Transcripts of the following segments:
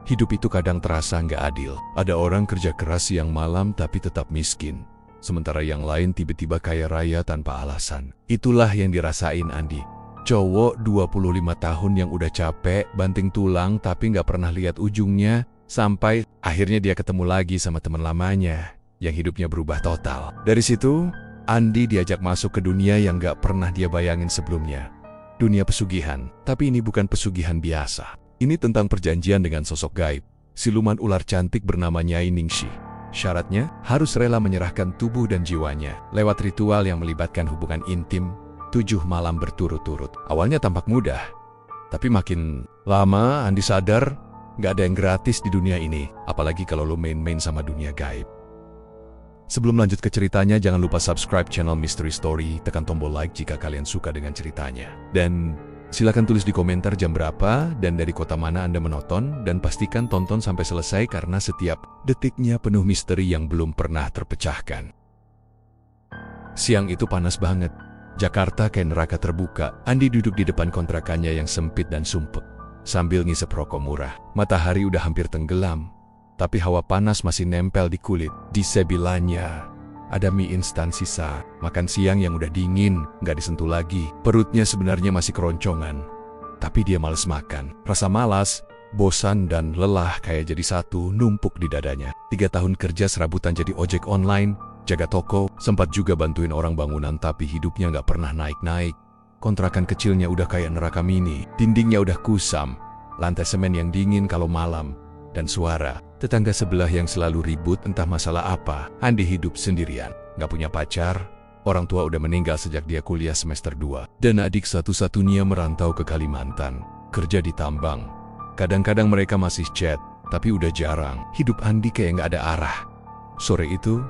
Hidup itu kadang terasa nggak adil. Ada orang kerja keras siang malam tapi tetap miskin. Sementara yang lain tiba-tiba kaya raya tanpa alasan. Itulah yang dirasain Andi. Cowok 25 tahun yang udah capek, banting tulang tapi nggak pernah lihat ujungnya. Sampai akhirnya dia ketemu lagi sama teman lamanya yang hidupnya berubah total. Dari situ, Andi diajak masuk ke dunia yang nggak pernah dia bayangin sebelumnya. Dunia pesugihan, tapi ini bukan pesugihan biasa. Ini tentang perjanjian dengan sosok gaib, siluman ular cantik bernama Nyai Ningsi. Syaratnya, harus rela menyerahkan tubuh dan jiwanya lewat ritual yang melibatkan hubungan intim 7 malam berturut-turut. Awalnya tampak mudah, tapi makin lama Andi sadar nggak ada yang gratis di dunia ini, apalagi kalau lo main-main sama dunia gaib. Sebelum lanjut ke ceritanya, jangan lupa subscribe channel Mystery Story, tekan tombol like jika kalian suka dengan ceritanya. Dan silakan tulis di komentar jam berapa dan dari kota mana Anda menonton, dan pastikan tonton sampai selesai karena setiap detiknya penuh misteri yang belum pernah terpecahkan. Siang itu panas banget. Jakarta kayak neraka terbuka. Andi duduk di depan kontrakannya yang sempit dan sumpek sambil ngisep rokok murah. Matahari udah hampir tenggelam, tapi hawa panas masih nempel di kulit. Di sebelahnya ada mie instan sisa. Makan siang yang udah dingin, nggak disentuh lagi. Perutnya sebenarnya masih keroncongan, tapi dia males makan. Rasa malas, bosan, dan lelah kayak jadi satu numpuk di dadanya. 3 tahun kerja serabutan jadi ojek online, jaga toko, sempat juga bantuin orang bangunan, tapi hidupnya nggak pernah naik-naik. Kontrakan kecilnya udah kayak neraka mini. Dindingnya udah kusam, lantai semen yang dingin kalau malam, dan suara tetangga sebelah yang selalu ribut entah masalah apa. Andi hidup sendirian, nggak punya pacar, orang tua udah meninggal sejak dia kuliah semester 2, dan adik satu-satunya merantau ke Kalimantan, kerja di tambang. Kadang-kadang mereka masih chat, tapi udah jarang. Hidup Andi kayak nggak ada arah. Sore itu,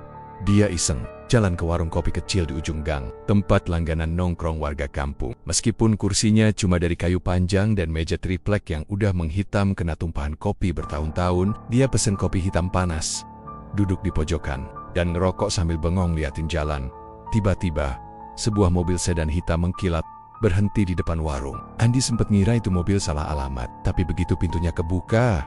dia iseng jalan ke warung kopi kecil di ujung gang, tempat langganan nongkrong warga kampung. Meskipun kursinya cuma dari kayu panjang dan meja triplek yang udah menghitam kena tumpahan kopi bertahun-tahun, dia pesen kopi hitam panas, duduk di pojokan, dan ngerokok sambil bengong liatin jalan. Tiba-tiba, sebuah mobil sedan hitam mengkilat, berhenti di depan warung. Andi sempat ngira itu mobil salah alamat, tapi begitu pintunya kebuka,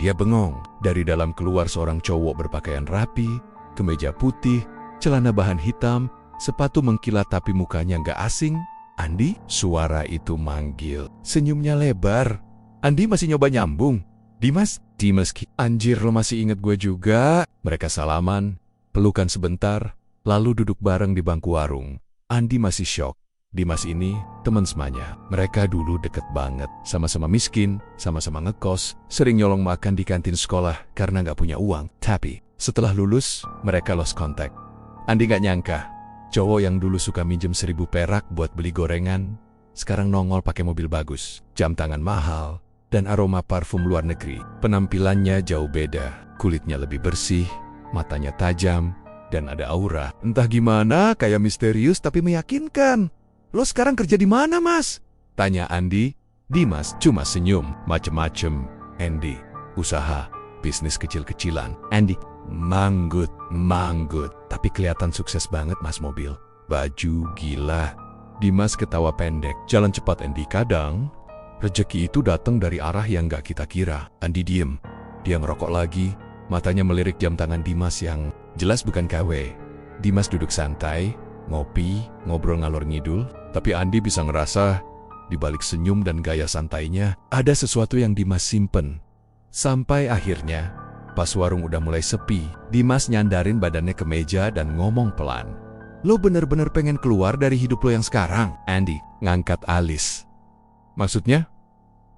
dia bengong. Dari dalam keluar seorang cowok berpakaian rapi, kemeja putih, celana bahan hitam, sepatu mengkilat tapi mukanya nggak asing. Andi? Suara itu manggil. Senyumnya lebar. Andi masih nyoba nyambung. Dimas? Dimas, anjir lo masih inget gue juga. Mereka salaman, pelukan sebentar, lalu duduk bareng di bangku warung. Andi masih syok. Dimas ini teman semanya. Mereka dulu deket banget. Sama-sama miskin, sama-sama ngekos, sering nyolong makan di kantin sekolah karena nggak punya uang. Tapi setelah lulus, mereka lost contact. Andi gak nyangka, cowok yang dulu suka minjem 1.000 perak buat beli gorengan, sekarang nongol pakai mobil bagus, jam tangan mahal, dan aroma parfum luar negeri. Penampilannya jauh beda, kulitnya lebih bersih, matanya tajam, dan ada aura. Entah gimana, kayak misterius tapi meyakinkan. Lo sekarang kerja di mana, Mas? Tanya Andi. Dimas cuma senyum, macem-macem. Andy, usaha, bisnis kecil-kecilan. Andy, manggut. Tapi kelihatan sukses banget, Mas. Mobil, baju, gila. Dimas ketawa pendek. Jalan cepat, Andy. Kadang, rezeki itu datang dari arah yang gak kita kira. Andi diem. Dia ngerokok lagi. Matanya melirik jam tangan Dimas yang jelas bukan KW. Dimas duduk santai, ngopi, ngobrol ngalor ngidul. Tapi Andi bisa ngerasa, di balik senyum dan gaya santainya, ada sesuatu yang Dimas simpen. Sampai akhirnya, pas warung udah mulai sepi, Dimas nyandarin badannya ke meja dan ngomong pelan. Lo bener-bener pengen keluar dari hidup lo yang sekarang? Andy ngangkat alis. Maksudnya?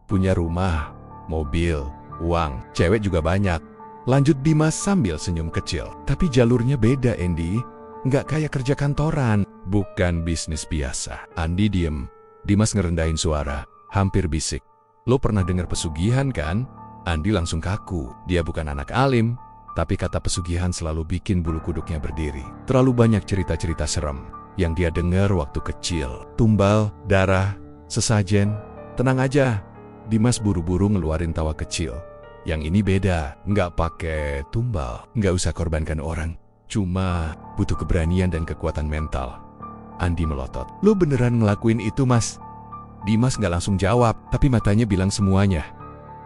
Punya rumah, mobil, uang, cewek juga banyak. Lanjut Dimas sambil senyum kecil. Tapi jalurnya beda, Andy. Nggak kayak kerja kantoran. Bukan bisnis biasa. Andi diem. Dimas ngerendahin suara, hampir bisik. Lo pernah dengar pesugihan kan? Andi langsung kaku. Dia bukan anak alim, tapi kata pesugihan selalu bikin bulu kuduknya berdiri. Terlalu banyak cerita-cerita serem yang dia dengar waktu kecil. Tumbal, darah, sesajen. Tenang aja. Dimas buru-buru ngeluarin tawa kecil. Yang ini beda, nggak pakai tumbal. Nggak usah korbankan orang. Cuma butuh keberanian dan kekuatan mental. Andi melotot. Lo beneran ngelakuin itu, Mas? Dimas nggak langsung jawab, tapi matanya bilang semuanya.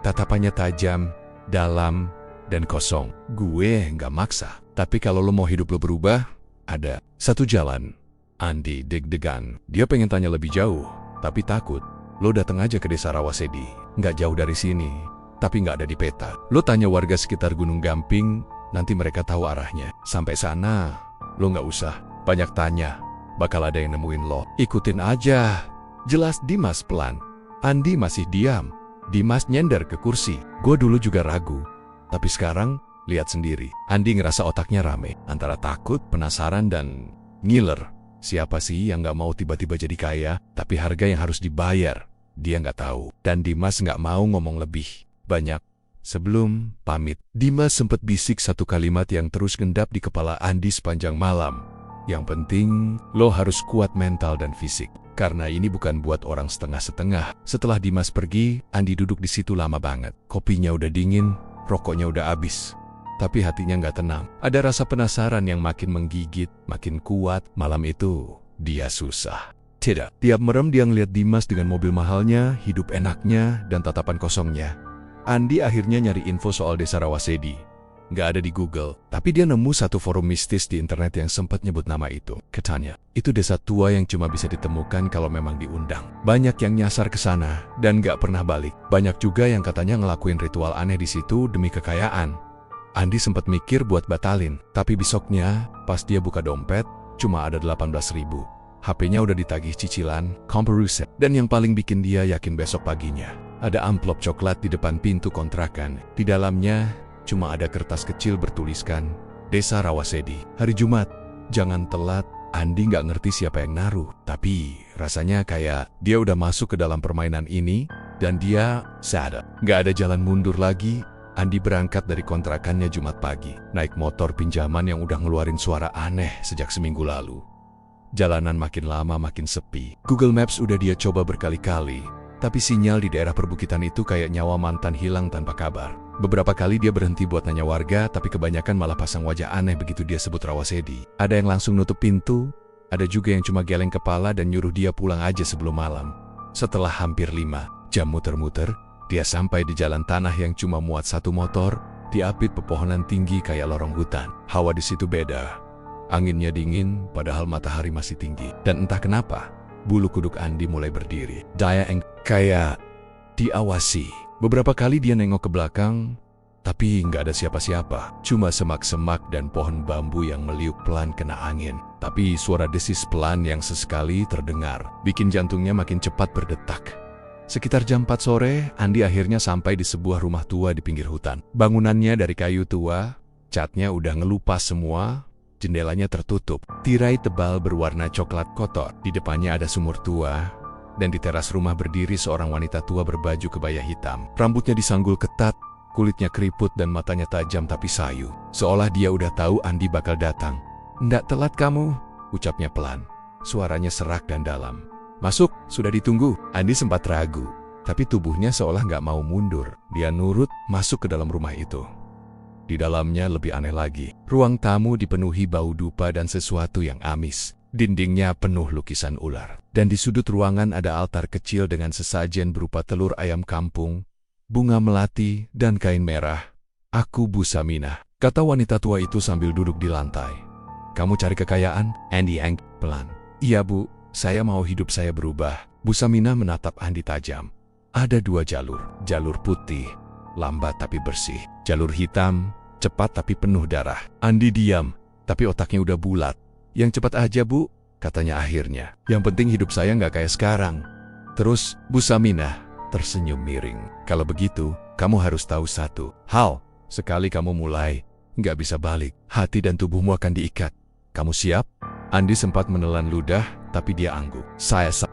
Tatapannya tajam, dalam, dan kosong. Gue nggak maksa. Tapi kalau lo mau hidup lo berubah, ada satu jalan. Andi deg-degan. Dia pengen tanya lebih jauh, tapi takut. Lo datang aja ke desa Rawasedi. Nggak jauh dari sini, tapi nggak ada di peta. Lo tanya warga sekitar Gunung Gamping, nanti mereka tahu arahnya. Sampai sana, lo nggak usah banyak tanya. Bakal ada yang nemuin lo. Ikutin aja. Jelas Dimas pelan. Andi masih diam. Dimas nyender ke kursi. Gue dulu juga ragu. Tapi sekarang, lihat sendiri. Andi ngerasa otaknya rame. Antara takut, penasaran, dan ngiler. Siapa sih yang nggak mau tiba-tiba jadi kaya, tapi harga yang harus dibayar, dia nggak tahu. Dan Dimas nggak mau ngomong lebih banyak. Sebelum pamit, Dimas sempat bisik satu kalimat yang terus ngendap di kepala Andi sepanjang malam. Yang penting, lo harus kuat mental dan fisik. Karena ini bukan buat orang setengah-setengah. Setelah Dimas pergi, Andi duduk di situ lama banget. Kopinya udah dingin, rokoknya udah habis. Tapi hatinya nggak tenang. Ada rasa penasaran yang makin menggigit, makin kuat. Malam itu, dia susah. Tidak, tiap merem dia ngeliat Dimas dengan mobil mahalnya, hidup enaknya, dan tatapan kosongnya. Andi akhirnya nyari info soal desa Rawasedi. Nggak ada di Google, tapi dia nemu satu forum mistis di internet yang sempat nyebut nama itu. Katanya, itu desa tua yang cuma bisa ditemukan kalau memang diundang. Banyak yang nyasar ke sana dan nggak pernah balik. Banyak juga yang katanya ngelakuin ritual aneh di situ demi kekayaan. Andi sempat mikir buat batalin, tapi besoknya pas dia buka dompet, cuma ada 18.000. HP-nya udah ditagih cicilan, komperuset. Dan yang paling bikin dia yakin besok paginya, ada amplop coklat di depan pintu kontrakan. Di dalamnya, cuma ada kertas kecil bertuliskan, Desa Rawasedi. Hari Jumat, jangan telat. Andi nggak ngerti siapa yang naruh, tapi rasanya kayak dia udah masuk ke dalam permainan ini, dan dia sadar. Nggak ada jalan mundur lagi. Andi berangkat dari kontrakannya Jumat pagi, naik motor pinjaman yang udah ngeluarin suara aneh sejak seminggu lalu. Jalanan makin lama makin sepi. Google Maps udah dia coba berkali-kali, tapi sinyal di daerah perbukitan itu kayak nyawa mantan hilang tanpa kabar. Beberapa kali dia berhenti buat nanya warga, tapi kebanyakan malah pasang wajah aneh begitu dia sebut Rawasedi. Ada yang langsung nutup pintu, ada juga yang cuma geleng kepala dan nyuruh dia pulang aja sebelum malam. Setelah hampir 5 jam muter-muter, dia sampai di jalan tanah yang cuma muat satu motor, diapit pepohonan tinggi kayak lorong hutan. Hawa di situ beda. Anginnya dingin, padahal matahari masih tinggi. Dan entah kenapa, bulu kuduk Andi mulai berdiri. Daya kayak diawasi. Beberapa kali dia nengok ke belakang, tapi nggak ada siapa-siapa. Cuma semak-semak dan pohon bambu yang meliuk pelan kena angin. Tapi suara desis pelan yang sesekali terdengar, bikin jantungnya makin cepat berdetak. Sekitar jam 4 sore, Andi akhirnya sampai di sebuah rumah tua di pinggir hutan. Bangunannya dari kayu tua, catnya udah ngelupas semua, jendelanya tertutup. Tirai tebal berwarna coklat kotor. Di depannya ada sumur tua, dan di teras rumah berdiri seorang wanita tua berbaju kebaya hitam. Rambutnya disanggul ketat, kulitnya keriput dan matanya tajam tapi sayu. Seolah dia udah tahu Andi bakal datang. "Nggak telat kamu," ucapnya pelan. Suaranya serak dan dalam. "Masuk, sudah ditunggu." Andi sempat ragu, tapi tubuhnya seolah nggak mau mundur. Dia nurut masuk ke dalam rumah itu. Di dalamnya lebih aneh lagi. Ruang tamu dipenuhi bau dupa dan sesuatu yang amis. Dindingnya penuh lukisan ular. Dan di sudut ruangan ada altar kecil dengan sesajen berupa telur ayam kampung, bunga melati, dan kain merah. "Aku Bu Saminah," kata wanita tua itu sambil duduk di lantai. "Kamu cari kekayaan?" Andi pelan. "Iya Bu. Saya mau hidup saya berubah." Bu Saminah menatap Andi tajam. Ada 2 jalur. Jalur putih, lambat tapi bersih. Jalur hitam, cepat tapi penuh darah. Andi diam, tapi otaknya udah bulat. "Yang cepat aja Bu," katanya akhirnya. "Yang penting hidup saya nggak kayak sekarang." Terus Bu Saminah tersenyum miring. "Kalau begitu, kamu harus tahu satu hal. Sekali kamu mulai, nggak bisa balik. Hati dan tubuhmu akan diikat. Kamu siap?" Andi sempat menelan ludah, tapi dia angguk.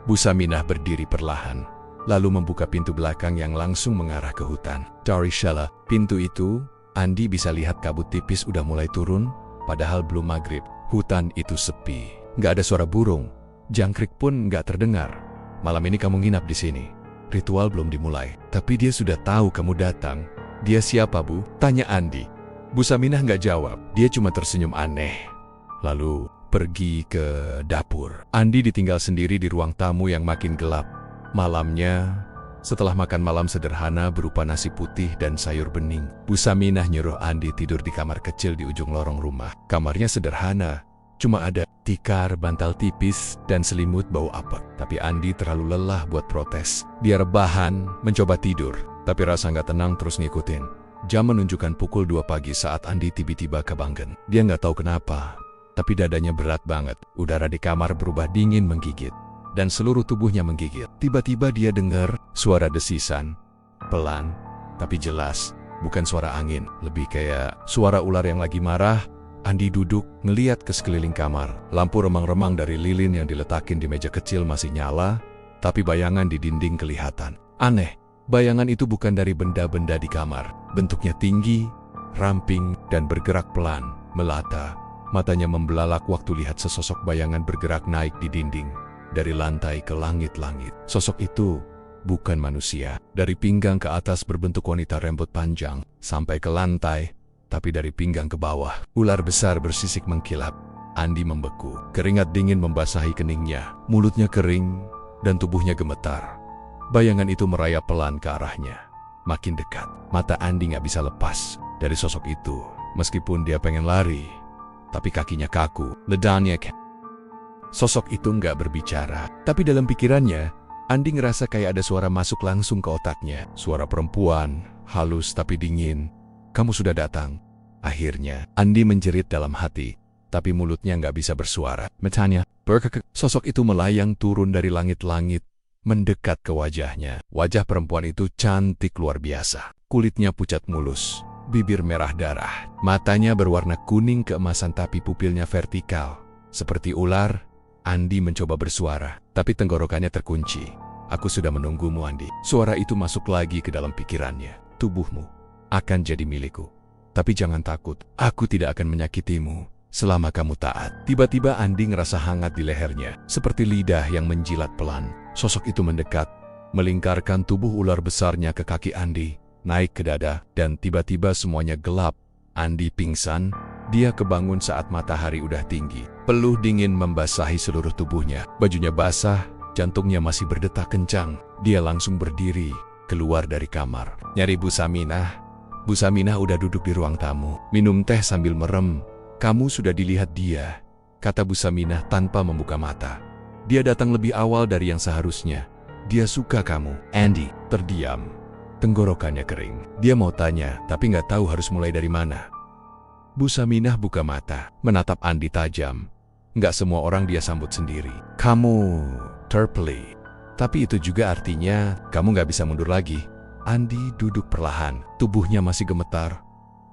Bu Saminah berdiri perlahan, lalu membuka pintu belakang yang langsung mengarah ke hutan. Dari celah pintu itu, Andi bisa lihat kabut tipis udah mulai turun, padahal belum maghrib. Hutan itu sepi. Nggak ada suara burung, jangkrik pun nggak terdengar. "Malam ini kamu nginap di sini. Ritual belum dimulai." "Tapi dia sudah tahu kamu datang." "Dia siapa Bu?" tanya Andi. Bu Saminah nggak jawab, dia cuma tersenyum aneh. Lalu pergi ke dapur. Andi ditinggal sendiri di ruang tamu yang makin gelap. Malamnya Setelah makan malam sederhana berupa nasi putih dan sayur bening, Bu Saminah nyuruh Andi tidur di kamar kecil di ujung lorong rumah. Kamarnya sederhana, cuma ada tikar, bantal tipis, dan selimut bau apek. Tapi Andi terlalu lelah buat protes. Dia rebahan, mencoba tidur, tapi rasa nggak tenang terus ngikutin. Jam menunjukkan pukul 2 pagi saat Andi tiba-tiba kebangun. Dia nggak tahu kenapa, tapi dadanya berat banget. Udara di kamar berubah dingin menggigit, dan seluruh tubuhnya menggigit. Tiba-tiba dia dengar suara desisan, pelan, tapi jelas. Bukan suara angin, lebih kayak suara ular yang lagi marah. Andi duduk, ngeliat ke sekeliling kamar. Lampu remang-remang dari lilin yang diletakin di meja kecil masih nyala, tapi bayangan di dinding kelihatan. Aneh, bayangan itu bukan dari benda-benda di kamar. Bentuknya tinggi, ramping, dan bergerak pelan, melata. Matanya membelalak waktu lihat sesosok bayangan bergerak naik di dinding. Dari lantai ke langit-langit. Sosok itu bukan manusia. Dari pinggang ke atas berbentuk wanita rambut panjang, sampai ke lantai, tapi dari pinggang ke bawah, ular besar bersisik mengkilap. Andi membeku. Keringat dingin membasahi keningnya. Mulutnya kering, dan tubuhnya gemetar. Bayangan itu merayap pelan ke arahnya. Makin dekat. Mata Andi nggak bisa lepas dari sosok itu. Meskipun dia pengen lari, tapi kakinya kaku. Ledanya. Sosok itu nggak berbicara, tapi dalam pikirannya, Andi ngerasa kayak ada suara masuk langsung ke otaknya. Suara perempuan, halus tapi dingin. Kamu sudah datang. Akhirnya, Andi menjerit dalam hati, tapi mulutnya nggak bisa bersuara. Matanya berkekek. Sosok itu melayang turun dari langit-langit, mendekat ke wajahnya. Wajah perempuan itu cantik luar biasa. Kulitnya pucat mulus, bibir merah darah. Matanya berwarna kuning keemasan tapi pupilnya vertikal. Seperti ular, Andi mencoba bersuara, tapi tenggorokannya terkunci. Aku sudah menunggumu, Andi. Suara itu masuk lagi ke dalam pikirannya. Tubuhmu akan jadi milikku. Tapi jangan takut, aku tidak akan menyakitimu selama kamu taat. Tiba-tiba Andi ngerasa hangat di lehernya, seperti lidah yang menjilat pelan. Sosok itu mendekat, melingkarkan tubuh ular besarnya ke kaki Andi, naik ke dada, dan tiba-tiba semuanya gelap. Andi pingsan, dia kebangun saat matahari udah tinggi. Peluh dingin membasahi seluruh tubuhnya. Bajunya basah, jantungnya masih berdetak kencang. Dia langsung berdiri, keluar dari kamar. Nyari Bu Saminah. Bu Saminah udah duduk di ruang tamu, minum teh sambil merem. Kamu sudah dilihat dia, kata Bu Saminah tanpa membuka mata. Dia datang lebih awal dari yang seharusnya. Dia suka kamu. Andi terdiam. Tenggorokannya kering. Dia mau tanya, tapi nggak tahu harus mulai dari mana. Bu Saminah buka mata, menatap Andi tajam. Nggak semua orang dia sambut sendiri. Kamu terpilih. Tapi itu juga artinya kamu nggak bisa mundur lagi. Andi duduk perlahan, tubuhnya masih gemetar.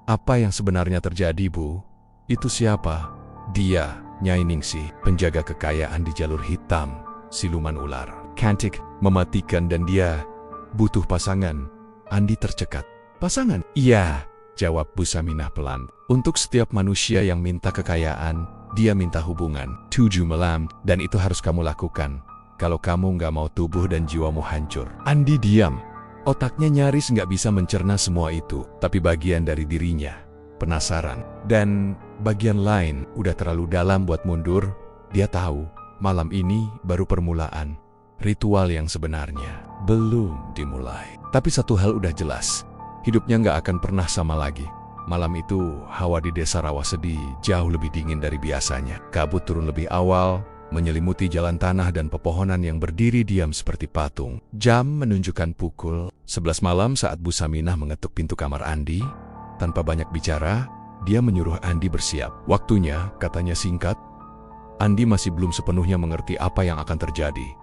Apa yang sebenarnya terjadi, Bu? Itu siapa? Dia, Nyai Ningsih, penjaga kekayaan di jalur hitam, siluman ular. Cantik, mematikan, dan dia butuh pasangan. Andi tercekat. Pasangan? Iya, jawab Bu Saminah pelan. Untuk setiap manusia yang minta kekayaan, dia minta hubungan. 7 malam, dan itu harus kamu lakukan. Kalau kamu nggak mau tubuh dan jiwamu hancur. Andi diam. Otaknya nyaris nggak bisa mencerna semua itu. Tapi bagian dari dirinya penasaran. Dan bagian lain udah terlalu dalam buat mundur. Dia tahu, malam ini baru permulaan. Ritual yang sebenarnya belum dimulai. Tapi satu hal udah jelas, hidupnya nggak akan pernah sama lagi. Malam itu, hawa di desa Rawasedi jauh lebih dingin dari biasanya. Kabut turun lebih awal, menyelimuti jalan tanah dan pepohonan yang berdiri diam seperti patung. Jam menunjukkan pukul 11 malam saat Bu Saminah mengetuk pintu kamar Andi. Tanpa banyak bicara, dia menyuruh Andi bersiap. Waktunya, katanya singkat. Andi masih belum sepenuhnya mengerti apa yang akan terjadi.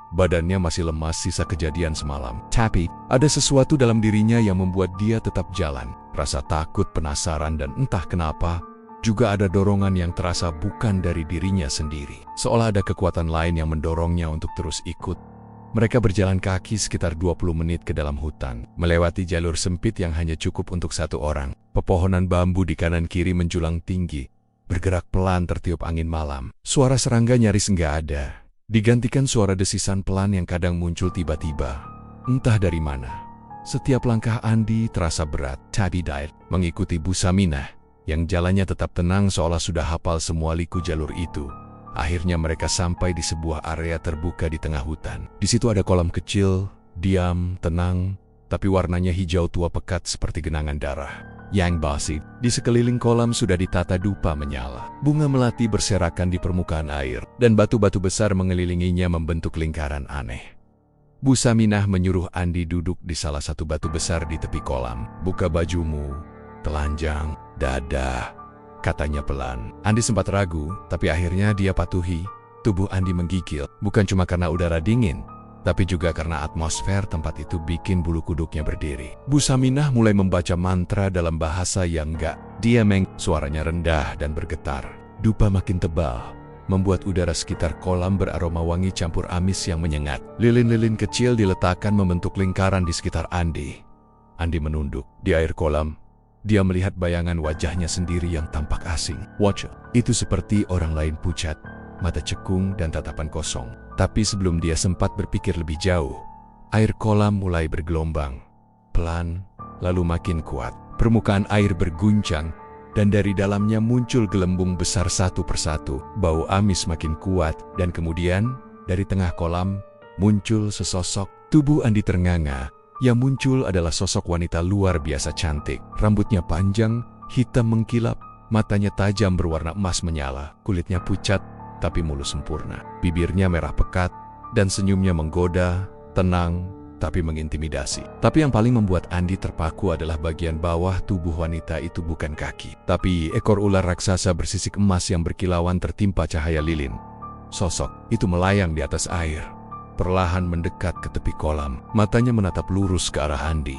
Badannya masih lemas sisa kejadian semalam. Tapi, ada sesuatu dalam dirinya yang membuat dia tetap jalan. Rasa takut, penasaran, dan entah kenapa, juga ada dorongan yang terasa bukan dari dirinya sendiri. Seolah ada kekuatan lain yang mendorongnya untuk terus ikut. Mereka berjalan kaki sekitar 20 menit ke dalam hutan, melewati jalur sempit yang hanya cukup untuk satu orang. Pepohonan bambu di kanan kiri menjulang tinggi, bergerak pelan tertiup angin malam. Suara serangga nyaris nggak ada. Digantikan suara desisan pelan yang kadang muncul tiba-tiba, entah dari mana. Setiap langkah Andi terasa berat, tapi dia mengikuti Bu Saminah, yang jalannya tetap tenang seolah sudah hafal semua liku jalur itu. Akhirnya mereka sampai di sebuah area terbuka di tengah hutan. Di situ ada kolam kecil, Diam, tenang, tapi warnanya hijau tua pekat seperti genangan darah. Yang basit, di sekeliling kolam sudah ditata dupa menyala. Bunga melati berserakan di permukaan air, dan batu-batu besar mengelilinginya membentuk lingkaran aneh. Bu Saminah menyuruh Andi duduk di salah satu batu besar di tepi kolam. "Buka bajumu, telanjang, dada," katanya pelan. Andi sempat ragu, tapi akhirnya dia patuhi. Tubuh Andi menggigil, bukan cuma karena udara dingin, tapi juga karena atmosfer tempat itu bikin bulu kuduknya berdiri. Bu Saminah mulai membaca mantra dalam bahasa yang suaranya rendah dan bergetar. Dupa makin tebal, membuat udara sekitar kolam beraroma wangi campur amis yang menyengat. Lilin-lilin kecil diletakkan membentuk lingkaran di sekitar Andi. Andi menunduk. Di air kolam, dia melihat bayangan wajahnya sendiri yang tampak asing. Wajah itu seperti orang lain, pucat, mata cekung dan tatapan kosong. Tapi sebelum dia sempat berpikir lebih jauh, air kolam mulai bergelombang. Pelan, lalu makin kuat. Permukaan air berguncang, dan dari dalamnya muncul gelembung besar satu persatu. Bau amis makin kuat, dan kemudian dari tengah kolam muncul sesosok. Tubuh Andi ternganga. Yang muncul adalah sosok wanita luar biasa cantik. Rambutnya panjang, hitam mengkilap, matanya tajam berwarna emas menyala, kulitnya pucat tapi mulus sempurna. Bibirnya merah pekat, dan senyumnya menggoda, tenang, tapi mengintimidasi. Tapi yang paling membuat Andi terpaku adalah bagian bawah tubuh wanita itu bukan kaki, tapi ekor ular raksasa bersisik emas yang berkilauan tertimpa cahaya lilin. Sosok itu melayang di atas air, perlahan mendekat ke tepi kolam. Matanya menatap lurus ke arah Andi.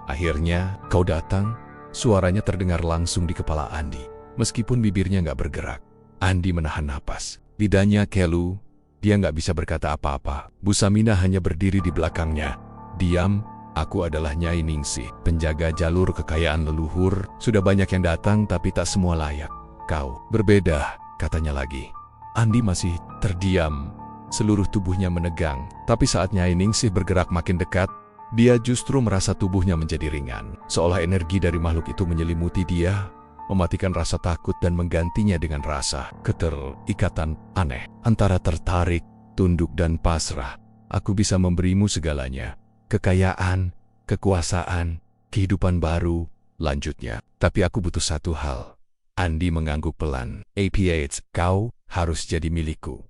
"Akhirnya, kau datang," suaranya terdengar langsung di kepala Andi, meskipun bibirnya nggak bergerak. Andi menahan napas. Lidahnya kelu, dia nggak bisa berkata apa-apa. Bu Saminah hanya berdiri di belakangnya. "Diam, aku adalah Nyai Ningsih, penjaga jalur kekayaan leluhur. Sudah banyak yang datang tapi tak semua layak. Kau berbeda," katanya lagi. Andi masih terdiam, seluruh tubuhnya menegang. Tapi saat Nyai Ningsih bergerak makin dekat, dia justru merasa tubuhnya menjadi ringan. Seolah energi dari makhluk itu menyelimuti dia, mematikan rasa takut dan menggantinya dengan rasa keterikatan aneh. Antara tertarik, tunduk dan pasrah. "Aku bisa memberimu segalanya. Kekayaan, kekuasaan, kehidupan baru," lanjutnya. "Tapi aku butuh satu hal." Andi mengangguk pelan. "APH, kau harus jadi milikku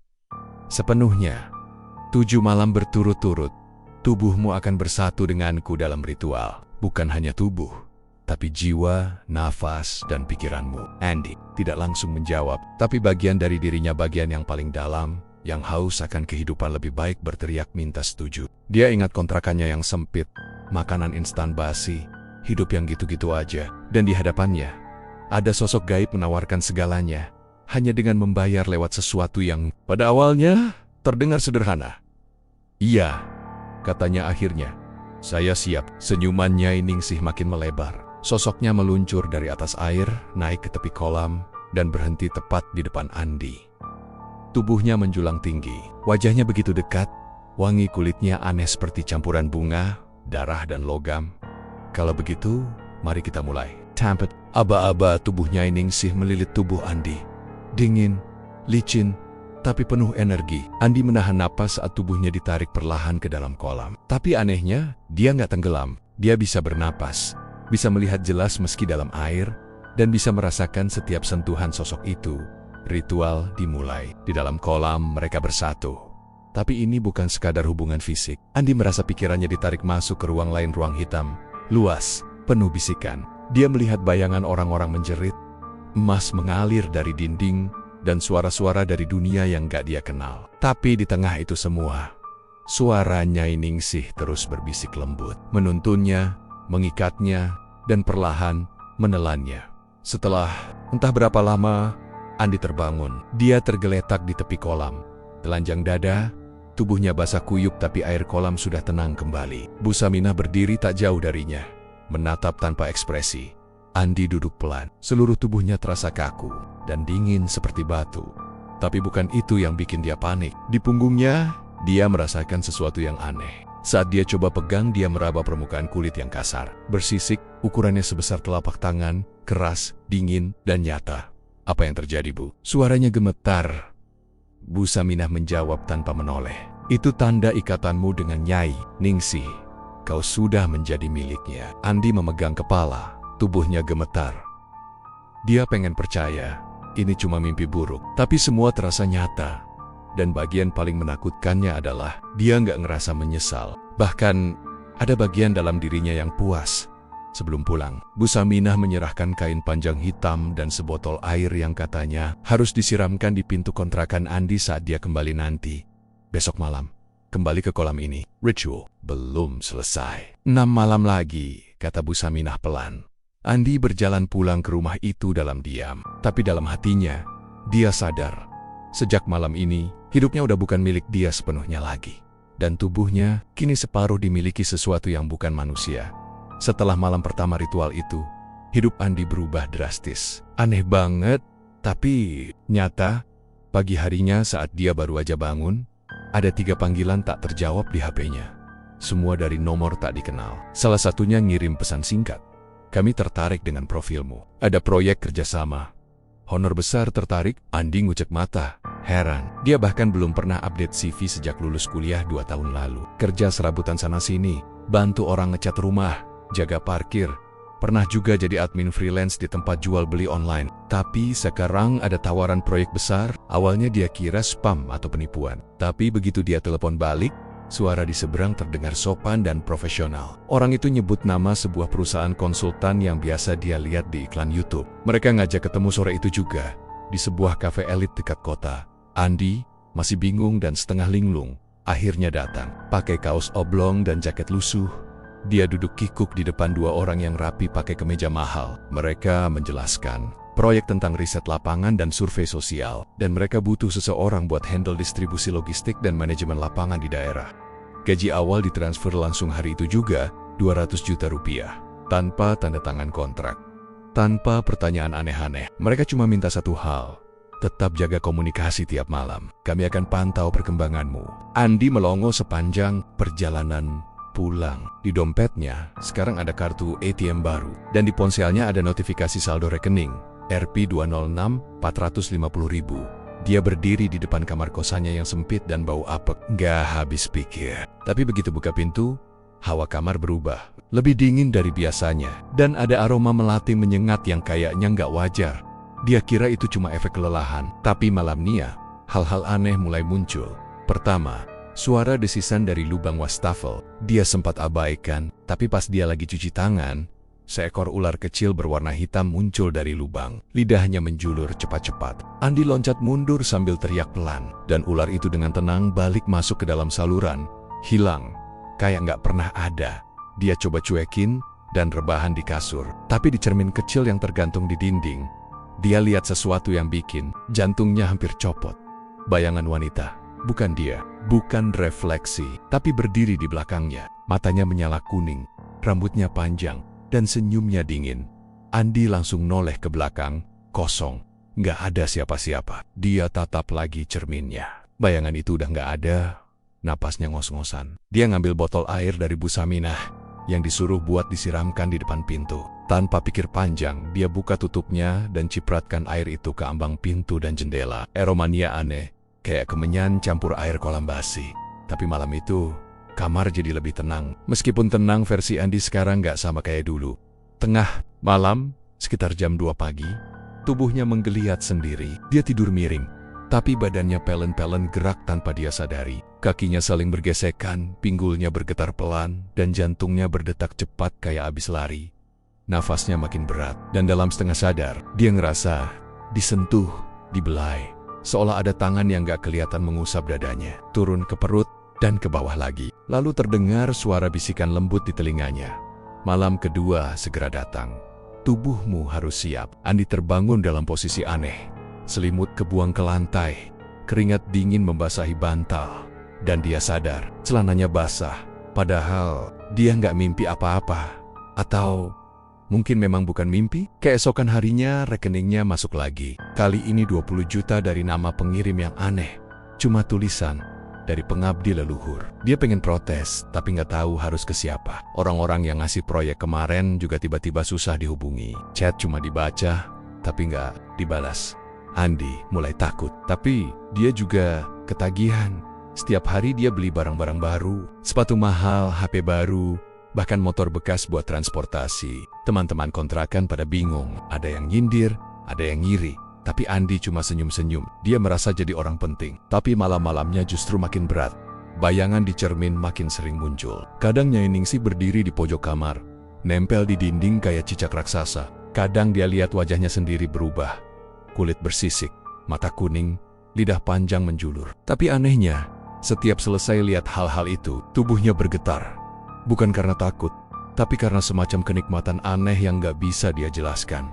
sepenuhnya. 7 malam berturut-turut, tubuhmu akan bersatu denganku dalam ritual. Bukan hanya tubuh, tapi jiwa, nafas, dan pikiranmu." Andi tidak langsung menjawab, tapi bagian dari dirinya, bagian yang paling dalam, yang haus akan kehidupan lebih baik, berteriak minta setuju. Dia ingat kontrakannya yang sempit, makanan instan basi, hidup yang gitu-gitu aja, dan di hadapannya ada sosok gaib menawarkan segalanya, hanya dengan membayar lewat sesuatu yang pada awalnya terdengar sederhana. "Iya," katanya akhirnya. "Saya siap." Senyuman Nyai Ningsih makin melebar. Sosoknya meluncur dari atas air, naik ke tepi kolam, dan berhenti tepat di depan Andi. Tubuhnya menjulang tinggi, wajahnya begitu dekat, wangi kulitnya aneh seperti campuran bunga, darah dan logam. "Kalau begitu, mari kita mulai." Tampet, aba-aba tubuh Nyai Ningsih melilit tubuh Andi. Dingin, licin, tapi penuh energi. Andi menahan napas saat tubuhnya ditarik perlahan ke dalam kolam. Tapi anehnya, dia nggak tenggelam. Dia bisa bernapas, bisa melihat jelas meski dalam air, dan bisa merasakan setiap sentuhan sosok itu. Ritual dimulai. Di dalam kolam mereka bersatu. Tapi ini bukan sekadar hubungan fisik. Andi merasa pikirannya ditarik masuk ke ruang lain, ruang hitam, luas, penuh bisikan. Dia melihat bayangan orang-orang menjerit, emas mengalir dari dinding, dan suara-suara dari dunia yang gak dia kenal. Tapi di tengah itu semua, suara Nyai Ningsih terus berbisik lembut, menuntunnya, mengikatnya, dan perlahan menelannya. Setelah entah berapa lama, Andi terbangun. Dia tergeletak di tepi kolam, telanjang dada, tubuhnya basah kuyup, tapi air kolam sudah tenang kembali. Bu Saminah berdiri tak jauh darinya, menatap tanpa ekspresi. Andi duduk pelan, seluruh tubuhnya terasa kaku dan dingin seperti batu. Tapi bukan itu yang bikin dia panik. Di punggungnya, dia merasakan sesuatu yang aneh. Saat dia coba pegang, dia meraba permukaan kulit yang kasar, bersisik, ukurannya sebesar telapak tangan, keras, dingin, dan nyata. "Apa yang terjadi, Bu?" Suaranya gemetar. Bu Saminah menjawab tanpa menoleh. Itu tanda ikatanmu dengan Nyai Ningsih. Kau sudah menjadi miliknya. Andi memegang kepala, tubuhnya gemetar. Dia pengen percaya, ini cuma mimpi buruk. Tapi semua terasa nyata. Dan bagian paling menakutkannya adalah, dia nggak ngerasa menyesal. Bahkan, ada bagian dalam dirinya yang puas. Sebelum pulang, Bu Saminah menyerahkan kain panjang hitam dan sebotol air yang katanya harus disiramkan di pintu kontrakan Andi saat dia kembali nanti. Besok malam, kembali ke kolam ini. Ritual belum selesai. 6 malam lagi, kata Bu Saminah pelan. Andi berjalan pulang ke rumah itu dalam diam. Tapi dalam hatinya, dia sadar. Sejak malam ini, hidupnya udah bukan milik dia sepenuhnya lagi. Dan tubuhnya kini separuh dimiliki sesuatu yang bukan manusia. Setelah malam pertama ritual itu, hidup Andi berubah drastis. Aneh banget, tapi nyata. Pagi harinya saat dia baru aja bangun, ada 3 panggilan tak terjawab di HP-nya. Semua dari nomor tak dikenal. Salah satunya ngirim pesan singkat. Kami tertarik dengan profilmu. Ada proyek kerjasama. Honor besar tertarik. Andi ngucek mata. Heran, dia bahkan belum pernah update CV sejak lulus kuliah 2 tahun lalu. Kerja serabutan sana-sini, bantu orang ngecat rumah, jaga parkir, pernah juga jadi admin freelance di tempat jual beli online. Tapi sekarang ada tawaran proyek besar, awalnya dia kira spam atau penipuan. Tapi begitu dia telepon balik, suara di seberang terdengar sopan dan profesional. Orang itu nyebut nama sebuah perusahaan konsultan yang biasa dia lihat di iklan YouTube. Mereka ngajak ketemu sore itu juga, di sebuah kafe elit dekat kota. Andi masih bingung dan setengah linglung. Akhirnya datang, pakai kaos oblong dan jaket lusuh. Dia duduk kikuk di depan 2 orang yang rapi pakai kemeja mahal. Mereka menjelaskan proyek tentang riset lapangan dan survei sosial, dan mereka butuh seseorang buat handle distribusi logistik dan manajemen lapangan di daerah. Gaji awal ditransfer langsung hari itu juga, 200 juta rupiah, tanpa tanda tangan kontrak. Tanpa pertanyaan aneh-aneh, mereka cuma minta satu hal. Tetap jaga komunikasi tiap malam. Kami akan pantau perkembanganmu. Andi melongo sepanjang perjalanan pulang. Di dompetnya, sekarang ada kartu ATM baru. Dan di ponselnya ada notifikasi saldo rekening. Rp206 450.000. Dia berdiri di depan kamar kosannya yang sempit dan bau apek. Nggak habis pikir. Tapi begitu buka pintu, hawa kamar berubah. Lebih dingin dari biasanya. Dan ada aroma melati menyengat yang kayaknya nggak wajar. Dia kira itu cuma efek kelelahan. Tapi malamnya, hal-hal aneh mulai muncul. Pertama, suara desisan dari lubang wastafel. Dia sempat abaikan, tapi pas dia lagi cuci tangan, seekor ular kecil berwarna hitam muncul dari lubang. Lidahnya menjulur cepat-cepat. Andi loncat mundur sambil teriak pelan. Dan ular itu dengan tenang balik masuk ke dalam saluran. Hilang, kayak nggak pernah ada. Dia coba cuekin dan rebahan di kasur. Tapi di cermin kecil yang tergantung di dinding, dia lihat sesuatu yang bikin jantungnya hampir copot. Bayangan wanita. Bukan dia, bukan refleksi, tapi berdiri di belakangnya. Matanya menyala kuning, rambutnya panjang, dan senyumnya dingin. Andi langsung noleh ke belakang, kosong. Nggak ada siapa-siapa. Dia tatap lagi cerminnya. Bayangan itu udah nggak ada. Napasnya ngos-ngosan. Dia ngambil botol air dari Bu Saminah yang disuruh buat disiramkan di depan pintu. Tanpa pikir panjang, dia buka tutupnya dan cipratkan air itu ke ambang pintu dan jendela. Aromanya aneh, kayak kemenyan campur air kolam basi. Tapi malam itu, kamar jadi lebih tenang. Meskipun tenang, versi Andi sekarang nggak sama kayak dulu. Tengah malam, sekitar jam 2 pagi, tubuhnya menggeliat sendiri. Dia tidur miring, tapi badannya pelen-pelen gerak tanpa dia sadari. Kakinya saling bergesekan, pinggulnya bergetar pelan, dan jantungnya berdetak cepat kayak abis lari. Nafasnya makin berat, dan dalam setengah sadar, dia ngerasa disentuh, dibelai. Seolah ada tangan yang gak kelihatan mengusap dadanya, turun ke perut, dan ke bawah lagi. Lalu terdengar suara bisikan lembut di telinganya. Malam kedua segera datang. Tubuhmu harus siap. Andi terbangun dalam posisi aneh. Selimut kebuang ke lantai, keringat dingin membasahi bantal, dan dia sadar celananya basah. Padahal dia nggak mimpi apa-apa. Atau mungkin memang bukan mimpi? Keesokan harinya rekeningnya masuk lagi. Kali ini 20 juta dari nama pengirim yang aneh. Cuma tulisan, dari pengabdi leluhur. Dia pengen protes, tapi nggak tahu harus ke siapa. Orang-orang yang ngasih proyek kemarin juga tiba-tiba susah dihubungi. Chat cuma dibaca, tapi nggak dibalas. Andi mulai takut, tapi dia juga ketagihan. Setiap hari dia beli barang-barang baru, sepatu mahal, HP baru, bahkan motor bekas buat transportasi. Teman-teman kontrakan pada bingung, ada yang nyindir, ada yang ngiri. Tapi Andi cuma senyum-senyum. Dia merasa jadi orang penting. Tapi malam-malamnya justru makin berat. Bayangan di cermin makin sering muncul. Kadang Nyai Ningsih berdiri di pojok kamar, nempel di dinding kayak cicak raksasa. Kadang dia lihat wajahnya sendiri berubah. Kulit bersisik, mata kuning, lidah panjang menjulur. Tapi anehnya, setiap selesai lihat hal-hal itu, tubuhnya bergetar. Bukan karena takut, tapi karena semacam kenikmatan aneh yang gak bisa dia jelaskan.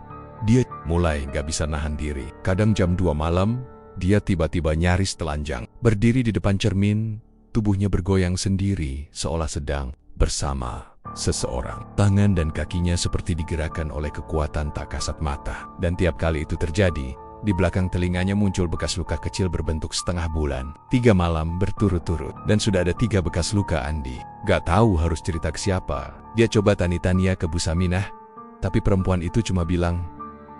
Dia mulai gak bisa nahan diri. Kadang jam 2 malam, dia tiba-tiba nyaris telanjang. Berdiri di depan cermin, tubuhnya bergoyang sendiri seolah sedang bersama seseorang. Tangan dan kakinya seperti digerakkan oleh kekuatan tak kasat mata. Dan tiap kali itu terjadi, di belakang telinganya muncul bekas luka kecil berbentuk setengah bulan. 3 malam berturut-turut. Dan sudah ada 3 bekas luka Andi. Gak tahu harus cerita ke siapa. Dia coba tani-tania ke Bu Saminah, tapi perempuan itu cuma bilang,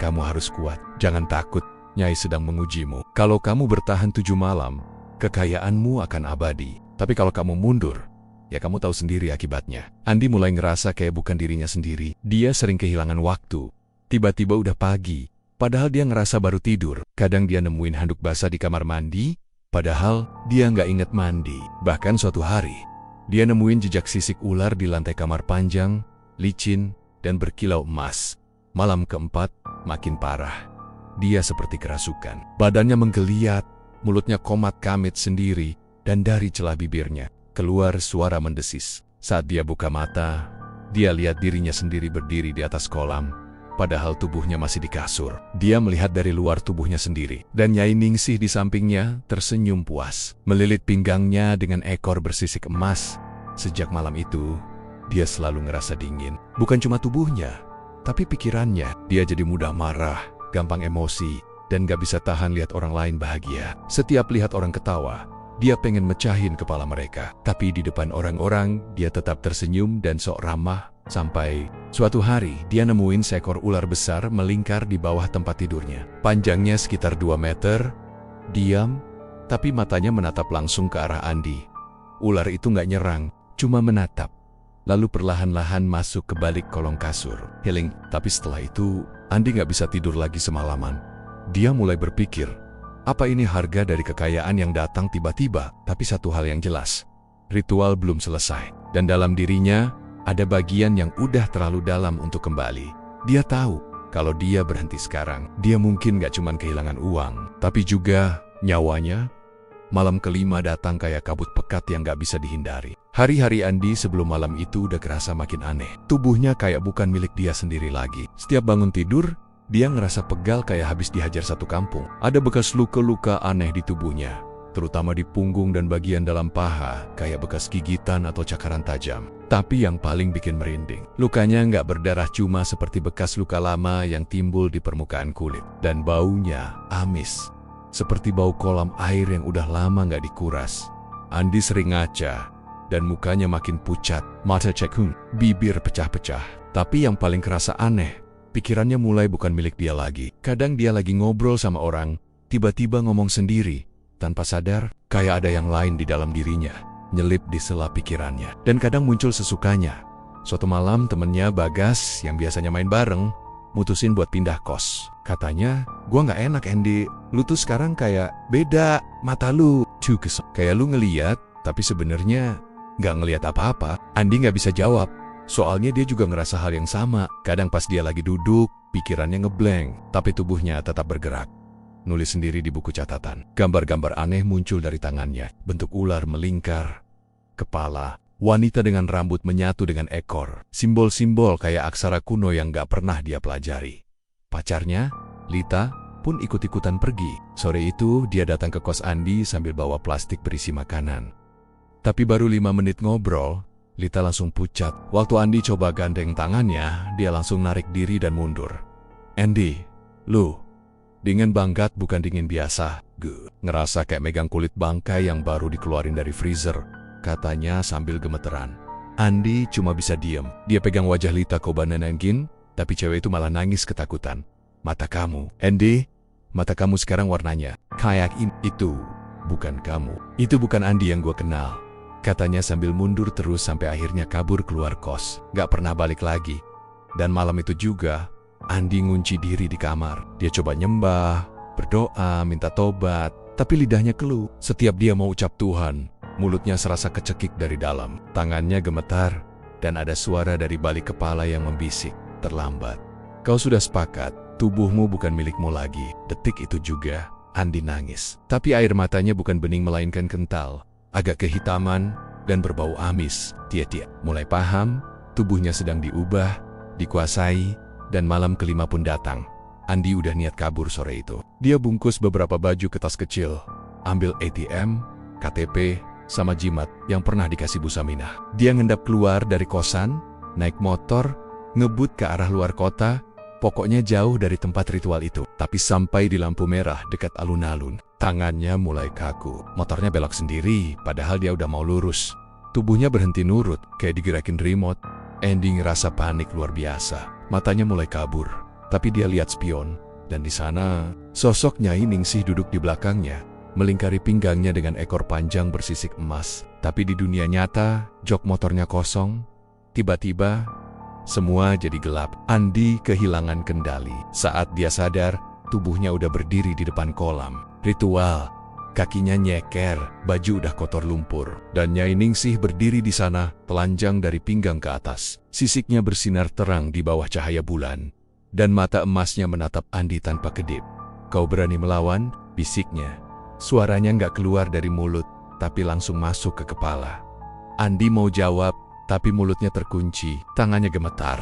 "Kamu harus kuat, jangan takut, Nyai sedang mengujimu. Kalau kamu bertahan 7 malam, kekayaanmu akan abadi. Tapi kalau kamu mundur, ya kamu tahu sendiri akibatnya." Andi mulai ngerasa kayak bukan dirinya sendiri. Dia sering kehilangan waktu. Tiba-tiba udah pagi, padahal dia ngerasa baru tidur. Kadang dia nemuin handuk basah di kamar mandi, padahal dia nggak inget mandi. Bahkan suatu hari, dia nemuin jejak sisik ular di lantai kamar panjang, licin, dan berkilau emas. Malam keempat, makin parah. Dia seperti kerasukan. Badannya menggeliat, mulutnya komat kamit sendiri, dan dari celah bibirnya keluar suara mendesis. Saat dia buka mata, dia lihat dirinya sendiri berdiri di atas kolam, padahal tubuhnya masih di kasur. Dia melihat dari luar tubuhnya sendiri, dan Nyai Ningsih di sampingnya tersenyum puas, melilit pinggangnya dengan ekor bersisik emas. Sejak malam itu, dia selalu ngerasa dingin. Bukan cuma tubuhnya, tapi pikirannya. Dia jadi mudah marah, gampang emosi, dan gak bisa tahan lihat orang lain bahagia. Setiap lihat orang ketawa, dia pengen mecahin kepala mereka. Tapi di depan orang-orang, dia tetap tersenyum dan sok ramah. Sampai suatu hari, dia nemuin seekor ular besar melingkar di bawah tempat tidurnya. Panjangnya sekitar 2 meter, diam, tapi matanya menatap langsung ke arah Andi. Ular itu gak nyerang, cuma menatap. Lalu perlahan-lahan masuk ke balik kolong kasur. Healing. Tapi setelah itu, Andi gak bisa tidur lagi semalaman. Dia mulai berpikir, apa ini harga dari kekayaan yang datang tiba-tiba? Tapi satu hal yang jelas, ritual belum selesai. Dan dalam dirinya, ada bagian yang udah terlalu dalam untuk kembali. Dia tahu, kalau dia berhenti sekarang, dia mungkin gak cuma kehilangan uang, tapi juga nyawanya. Malam kelima datang kayak kabut pekat yang gak bisa dihindari. Hari-hari Andi sebelum malam itu udah kerasa makin aneh. Tubuhnya kayak bukan milik dia sendiri lagi. Setiap bangun tidur, dia ngerasa pegal kayak habis dihajar satu kampung. Ada bekas luka-luka aneh di tubuhnya, terutama di punggung dan bagian dalam paha, kayak bekas gigitan atau cakaran tajam. Tapi yang paling bikin merinding, lukanya nggak berdarah, cuma seperti bekas luka lama yang timbul di permukaan kulit. Dan baunya amis, seperti bau kolam air yang udah lama nggak dikuras. Andi sering ngaca, dan mukanya makin pucat, mata cekung, bibir pecah-pecah. Tapi yang paling kerasa aneh, pikirannya mulai bukan milik dia lagi. Kadang dia lagi ngobrol sama orang, tiba-tiba ngomong sendiri, tanpa sadar, kayak ada yang lain di dalam dirinya, nyelip di sela pikirannya. Dan kadang muncul sesukanya. Suatu malam temennya Bagas yang biasanya main bareng, mutusin buat pindah kos. Katanya, "Gua nggak enak Andy, lu tuh sekarang kayak beda, mata lu cukes, kayak lu ngeliat, tapi sebenarnya nggak ngeliat apa-apa." Andi nggak bisa jawab, soalnya dia juga ngerasa hal yang sama. Kadang pas dia lagi duduk, pikirannya ngeblank, tapi tubuhnya tetap bergerak. Nulis sendiri di buku catatan. Gambar-gambar aneh muncul dari tangannya. Bentuk ular melingkar, kepala, wanita dengan rambut menyatu dengan ekor, simbol-simbol kayak aksara kuno yang gak pernah dia pelajari. Pacarnya, Lita, pun ikut-ikutan pergi. Sore itu dia datang ke kos Andi sambil bawa plastik berisi makanan. Tapi baru 5 menit ngobrol, Lita langsung pucat. Waktu Andi coba gandeng tangannya, dia langsung narik diri dan mundur. "Andy, lu dingin banget, bukan dingin biasa. Gue ngerasa kayak megang kulit bangkai yang baru dikeluarin dari freezer," katanya sambil gemeteran. Andi cuma bisa diem. Dia pegang wajah Lita coba nenengin, tapi cewek itu malah nangis ketakutan. "Mata kamu, Andy, mata kamu sekarang warnanya kayak itu." bukan kamu. Itu bukan Andi yang gue kenal, katanya sambil mundur terus sampai akhirnya kabur keluar kos. Gak pernah balik lagi. Dan malam itu juga, Andi ngunci diri di kamar. Dia coba nyembah, berdoa, minta tobat, tapi lidahnya keluh. Setiap dia mau ucap Tuhan, mulutnya serasa kecekik dari dalam. Tangannya gemetar, dan ada suara dari balik kepala yang membisik, terlambat. Kau sudah sepakat, tubuhmu bukan milikmu lagi. Detik itu juga, Andi nangis. Tapi air matanya bukan bening melainkan kental, agak kehitaman, dan berbau amis. Dia mulai paham, tubuhnya sedang diubah, dikuasai, dan malam kelima pun datang. Andi udah niat kabur sore itu. Dia bungkus beberapa baju ke tas kecil, ambil ATM, KTP, sama jimat yang pernah dikasih Bu Saminah. Dia ngendap keluar dari kosan, naik motor, ngebut ke arah luar kota, pokoknya jauh dari tempat ritual itu. Tapi sampai di lampu merah dekat alun-alun, tangannya mulai kaku. Motornya belok sendiri, padahal dia udah mau lurus. Tubuhnya berhenti nurut, kayak digerakin remote. Andy ngerasa panik luar biasa. Matanya mulai kabur, tapi dia lihat spion. Dan di sana, sosok Nyai Ningsih duduk di belakangnya, melingkari pinggangnya dengan ekor panjang bersisik emas. Tapi di dunia nyata, jok motornya kosong. Tiba-tiba, semua jadi gelap. Andi kehilangan kendali. Saat dia sadar, tubuhnya udah berdiri di depan kolam. Ritual. Kakinya nyeker, baju udah kotor lumpur. Dan Nyai Ningsih berdiri di sana, telanjang dari pinggang ke atas. Sisiknya bersinar terang di bawah cahaya bulan. Dan mata emasnya menatap Andi tanpa kedip. Kau berani melawan? Bisiknya. Suaranya nggak keluar dari mulut, tapi langsung masuk ke kepala. Andi mau jawab, tapi mulutnya terkunci, tangannya gemetar.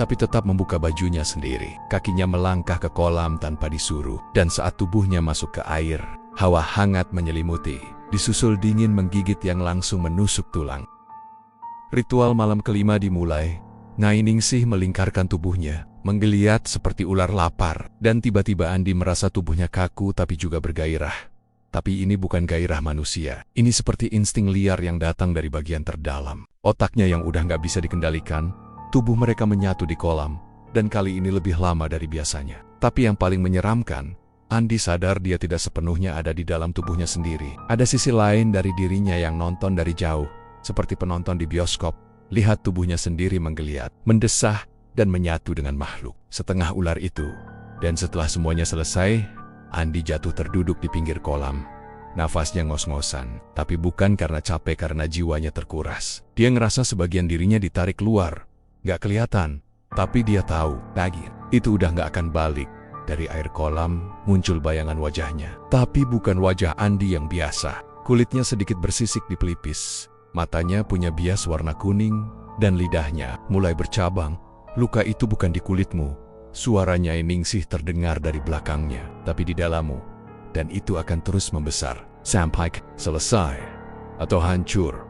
Tapi tetap membuka bajunya sendiri. Kakinya melangkah ke kolam tanpa disuruh. Dan saat tubuhnya masuk ke air, hawa hangat menyelimuti, disusul dingin menggigit yang langsung menusuk tulang. Ritual malam kelima dimulai. Nyai Ningsih melingkarkan tubuhnya, menggeliat seperti ular lapar. Dan tiba-tiba Andi merasa tubuhnya kaku tapi juga bergairah. Tapi ini bukan gairah manusia. Ini seperti insting liar yang datang dari bagian terdalam. Otaknya yang udah nggak bisa dikendalikan, tubuh mereka menyatu di kolam. Dan kali ini lebih lama dari biasanya. Tapi yang paling menyeramkan, Andi sadar dia tidak sepenuhnya ada di dalam tubuhnya sendiri. Ada sisi lain dari dirinya yang nonton dari jauh, seperti penonton di bioskop. Lihat tubuhnya sendiri menggeliat, mendesah, dan menyatu dengan makhluk setengah ular itu. Dan setelah semuanya selesai, Andi jatuh terduduk di pinggir kolam. Nafasnya ngos-ngosan, tapi bukan karena capek, karena jiwanya terkuras. Dia ngerasa sebagian dirinya ditarik keluar. Gak kelihatan, tapi dia tahu, lagi, itu udah gak akan balik. Dari air kolam, muncul bayangan wajahnya. Tapi bukan wajah Andi yang biasa. Kulitnya sedikit bersisik di pelipis. Matanya punya bias warna kuning, dan lidahnya mulai bercabang. Luka itu bukan di kulitmu. Suara Nyai Ningsih terdengar dari belakangnya, tapi di dalammu. Dan itu akan terus membesar, sampai selesai, atau hancur.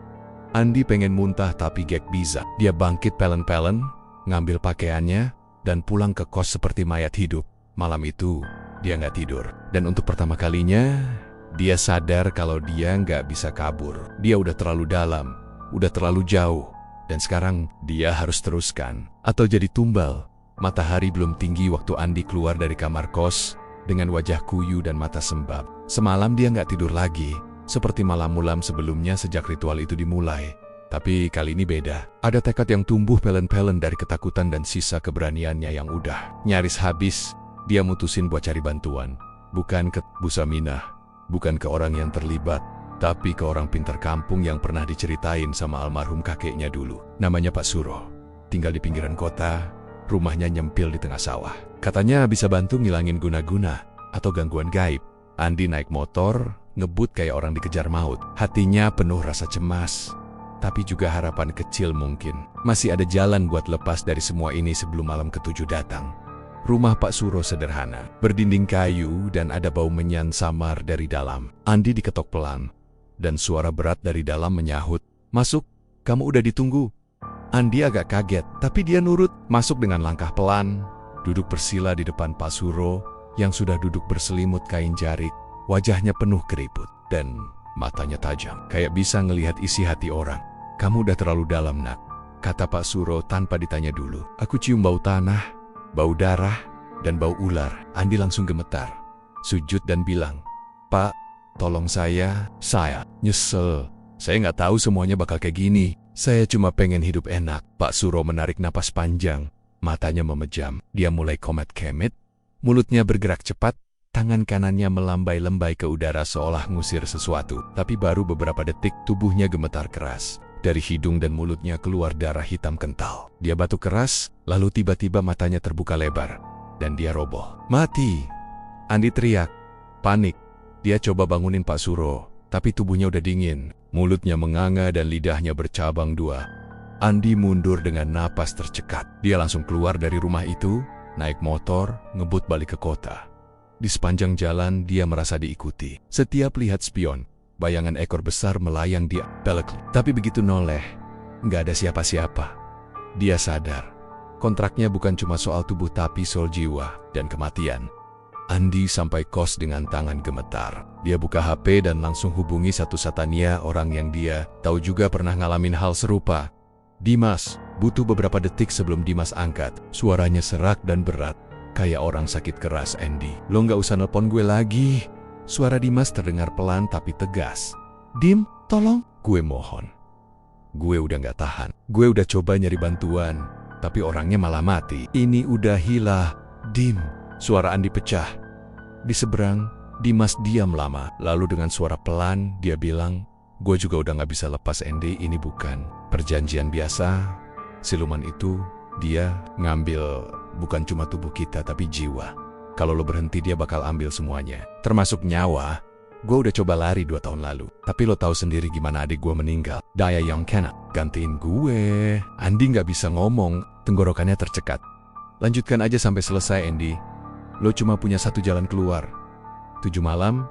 Andi pengen muntah tapi gak bisa. Dia bangkit pelen-pelen, ngambil pakaiannya, dan pulang ke kos seperti mayat hidup. Malam itu, dia nggak tidur. Dan untuk pertama kalinya, dia sadar kalau dia nggak bisa kabur. Dia udah terlalu dalam, udah terlalu jauh. Dan sekarang, dia harus teruskan. Atau jadi tumbal. Matahari belum tinggi waktu Andi keluar dari kamar kos, dengan wajah kuyu dan mata sembab. Semalam dia nggak tidur lagi, seperti malam-malam sebelumnya sejak ritual itu dimulai. Tapi kali ini beda. Ada tekad yang tumbuh pelen-pelen dari ketakutan dan sisa keberaniannya yang udah nyaris habis. Dia mutusin buat cari bantuan. Bukan ke Bu Saminah, bukan ke orang yang terlibat, tapi ke orang pintar kampung yang pernah diceritain sama almarhum kakeknya dulu. Namanya Pak Suro. Tinggal di pinggiran kota, rumahnya nyempil di tengah sawah. Katanya bisa bantu ngilangin guna-guna atau gangguan gaib. Andi naik motor, ngebut kayak orang dikejar maut. Hatinya penuh rasa cemas, tapi juga harapan kecil mungkin. Masih ada jalan buat lepas dari semua ini sebelum malam ketujuh datang. Rumah Pak Suro sederhana, berdinding kayu dan ada bau menyan samar dari dalam. Andi diketok pelan, dan suara berat dari dalam menyahut, "Masuk, kamu udah ditunggu." Andi agak kaget, tapi dia nurut, masuk dengan langkah pelan, duduk bersila di depan Pak Suro, yang sudah duduk berselimut kain jarik, wajahnya penuh keriput, dan matanya tajam, kayak bisa ngelihat isi hati orang. "Kamu udah terlalu dalam, Nak," kata Pak Suro tanpa ditanya dulu. "Aku cium bau tanah, bau darah, dan bau ular." Andi langsung gemetar, sujud dan bilang, "Pak, tolong saya nyesel. Saya nggak tahu semuanya bakal kayak gini. Saya cuma pengen hidup enak. Pak Suro menarik napas panjang. Matanya memejam. Dia mulai komet-kemet. Mulutnya bergerak cepat. Tangan kanannya melambai-lembai ke udara seolah ngusir sesuatu. Tapi baru beberapa detik tubuhnya gemetar keras. Dari hidung dan mulutnya keluar darah hitam kental. Dia batuk keras, lalu tiba-tiba matanya terbuka lebar. Dan dia roboh. Mati! Andi teriak. Panik. Dia coba bangunin Pak Suro, tapi tubuhnya udah dingin. Mulutnya menganga dan lidahnya bercabang dua. Andi mundur dengan napas tercekat. Dia langsung keluar dari rumah itu, naik motor, ngebut balik ke kota. Di sepanjang jalan, dia merasa diikuti. Setiap lihat spion, bayangan ekor besar melayang di belakang. Tapi begitu noleh, nggak ada siapa-siapa. Dia sadar, kontraknya bukan cuma soal tubuh tapi soal jiwa dan kematian. Andi sampai kos dengan tangan gemetar. Dia buka HP dan langsung hubungi satu-satunya orang yang dia tahu juga pernah ngalamin hal serupa. Dimas. Butuh beberapa detik sebelum Dimas angkat. Suaranya serak dan berat, kayak orang sakit keras. Andy, lo nggak usah nelpon gue lagi. Suara Dimas terdengar pelan tapi tegas. Dim, tolong. Gue mohon. Gue udah nggak tahan. Gue udah coba nyari bantuan, tapi orangnya malah mati. Ini udah hilah. Dim. Suara Andi pecah. Di seberang, Dimas diam lama. Lalu dengan suara pelan, dia bilang, gue juga udah gak bisa lepas Andy, ini bukan perjanjian biasa. Siluman itu, dia ngambil bukan cuma tubuh kita, tapi jiwa. Kalau lo berhenti, dia bakal ambil semuanya. Termasuk nyawa. Gue udah coba lari 2 tahun lalu. Tapi lo tahu sendiri gimana adik gue meninggal. Daya yang kena. Gantiin gue. Andi gak bisa ngomong, tenggorokannya tercekat. Lanjutkan aja sampai selesai, Andy. Lo cuma punya satu jalan keluar. 7 malam,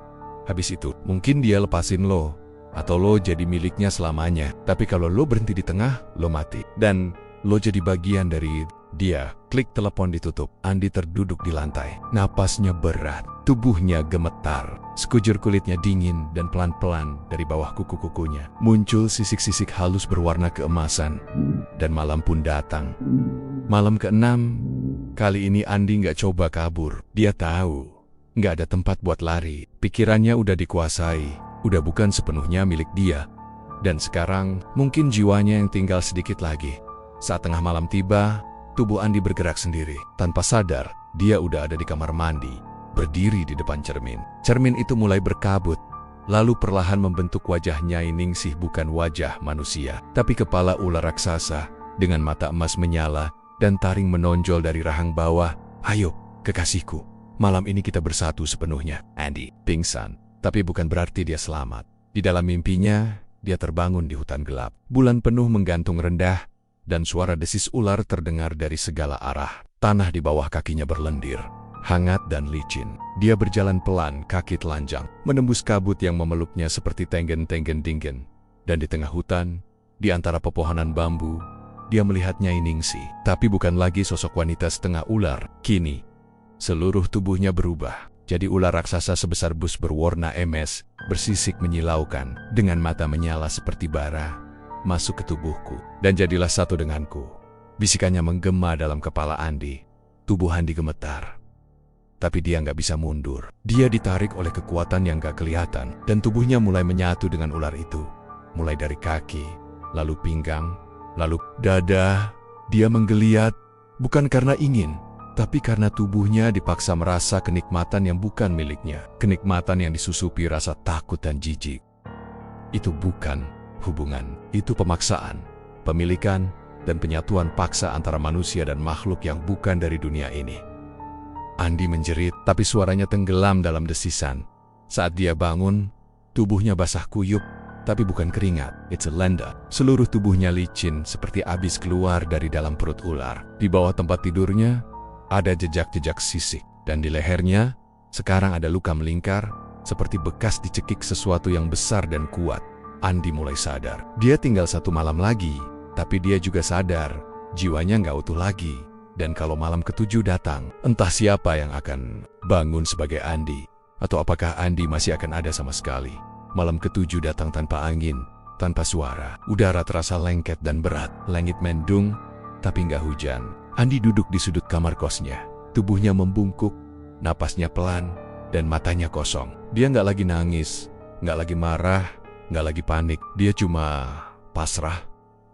habis itu mungkin dia lepasin lo, atau lo jadi miliknya selamanya. Tapi kalau lo berhenti di tengah, lo mati. Dan lo jadi bagian dari dia. Klik telepon ditutup. Andi terduduk di lantai. Napasnya berat, tubuhnya gemetar. Sekujur kulitnya dingin dan pelan-pelan dari bawah kuku-kukunya muncul sisik-sisik halus berwarna keemasan. Dan malam pun datang. Malam ke-6. Kali ini Andi nggak coba kabur. Dia tahu nggak ada tempat buat lari. Pikirannya udah dikuasai, udah bukan sepenuhnya milik dia. Dan sekarang mungkin jiwanya yang tinggal sedikit lagi. Saat tengah malam tiba, tubuh Andi bergerak sendiri. Tanpa sadar, dia udah ada di kamar mandi, berdiri di depan cermin. Cermin itu mulai berkabut, lalu perlahan membentuk wajah Nyai Ningsih, bukan wajah manusia, tapi kepala ular raksasa dengan mata emas menyala dan taring menonjol dari rahang bawah. Ayo, kekasihku, malam ini kita bersatu sepenuhnya. Andi pingsan, tapi bukan berarti dia selamat. Di dalam mimpinya, dia terbangun di hutan gelap. Bulan penuh menggantung rendah, dan suara desis ular terdengar dari segala arah. Tanah di bawah kakinya berlendir, hangat dan licin. Dia berjalan pelan, kaki telanjang, menembus kabut yang memeluknya seperti tenggen-tenggen dingin. Dan di tengah hutan, di antara pepohonan bambu, dia melihat Nyai Ningsih, tapi bukan lagi sosok wanita setengah ular. Kini, seluruh tubuhnya berubah, jadi ular raksasa sebesar bus berwarna emes, bersisik menyilaukan, dengan mata menyala seperti bara, masuk ke tubuhku, dan jadilah satu denganku. Bisikannya menggema dalam kepala Andi. Tubuh Andi gemetar, tapi dia nggak bisa mundur. Dia ditarik oleh kekuatan yang gak kelihatan, dan tubuhnya mulai menyatu dengan ular itu. Mulai dari kaki, lalu pinggang, lalu dada. Dia menggeliat, bukan karena ingin, tapi karena tubuhnya dipaksa merasa kenikmatan yang bukan miliknya. Kenikmatan yang disusupi rasa takut dan jijik. Itu bukan hubungan, itu pemaksaan, pemilikan, dan penyatuan paksa antara manusia dan makhluk yang bukan dari dunia ini. Andi menjerit, tapi suaranya tenggelam dalam desisan. Saat dia bangun, tubuhnya basah kuyup, tapi bukan keringat. It's a lenda. Seluruh tubuhnya licin seperti abis keluar dari dalam perut ular. Di bawah tempat tidurnya, ada jejak-jejak sisik. Dan di lehernya, sekarang ada luka melingkar, seperti bekas dicekik sesuatu yang besar dan kuat. Andi mulai sadar. Dia tinggal 1 malam lagi, tapi dia juga sadar, jiwanya nggak utuh lagi. Dan kalau malam ke-7 datang, entah siapa yang akan bangun sebagai Andi, atau apakah Andi masih akan ada sama sekali. Malam ke-7 datang tanpa angin, tanpa suara. Udara terasa lengket dan berat. Langit mendung, tapi nggak hujan. Andi duduk di sudut kamar kosnya. Tubuhnya membungkuk, napasnya pelan, dan matanya kosong. Dia nggak lagi nangis, Nggak lagi marah, nggak lagi panik. Dia cuma pasrah.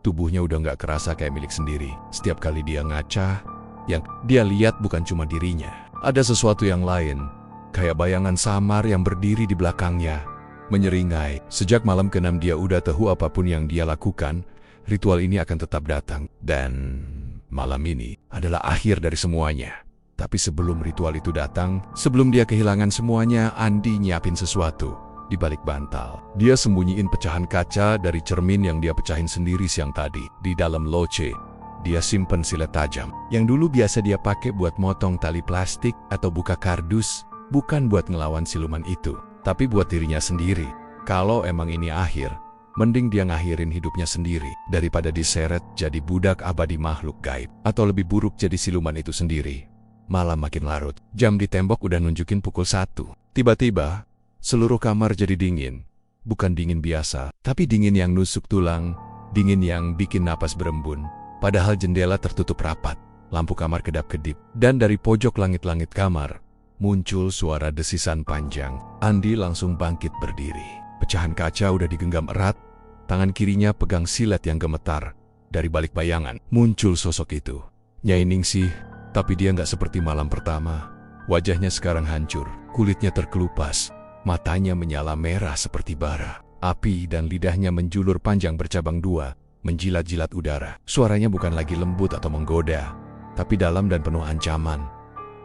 Tubuhnya udah nggak kerasa kayak milik sendiri. Setiap kali dia ngaca, yang dia lihat bukan cuma dirinya. Ada sesuatu yang lain, kayak bayangan samar yang berdiri di belakangnya, menyeringai. Sejak malam ke-6 dia udah tahu apapun yang dia lakukan, ritual ini akan tetap datang. Dan malam ini adalah akhir dari semuanya. Tapi sebelum ritual itu datang, sebelum dia kehilangan semuanya, Andi nyiapin sesuatu di balik bantal. Dia sembunyiin pecahan kaca dari cermin yang dia pecahin sendiri siang tadi. Di dalam loce, dia simpen silet tajam yang dulu biasa dia pakai buat motong tali plastik atau buka kardus, bukan buat ngelawan siluman itu, tapi buat dirinya sendiri. Kalau emang ini akhir, mending dia ngakhirin hidupnya sendiri daripada diseret jadi budak abadi makhluk gaib, atau lebih buruk jadi siluman itu sendiri. Malam makin larut, jam di tembok udah nunjukin pukul 1. Tiba-tiba, seluruh kamar jadi dingin. Bukan dingin biasa, tapi dingin yang nusuk tulang, dingin yang bikin napas berembun. Padahal jendela tertutup rapat, lampu kamar kedap-kedip, dan dari pojok langit-langit kamar, muncul suara desisan panjang. Andi langsung bangkit berdiri. Pecahan kaca udah digenggam erat, tangan kirinya pegang silet yang gemetar. Dari balik bayangan, muncul sosok itu. Nyai Ningsih, tapi dia nggak seperti malam pertama. Wajahnya sekarang hancur, kulitnya terkelupas, matanya menyala merah seperti bara. Api dan lidahnya menjulur panjang bercabang dua, menjilat-jilat udara. Suaranya bukan lagi lembut atau menggoda, tapi dalam dan penuh ancaman.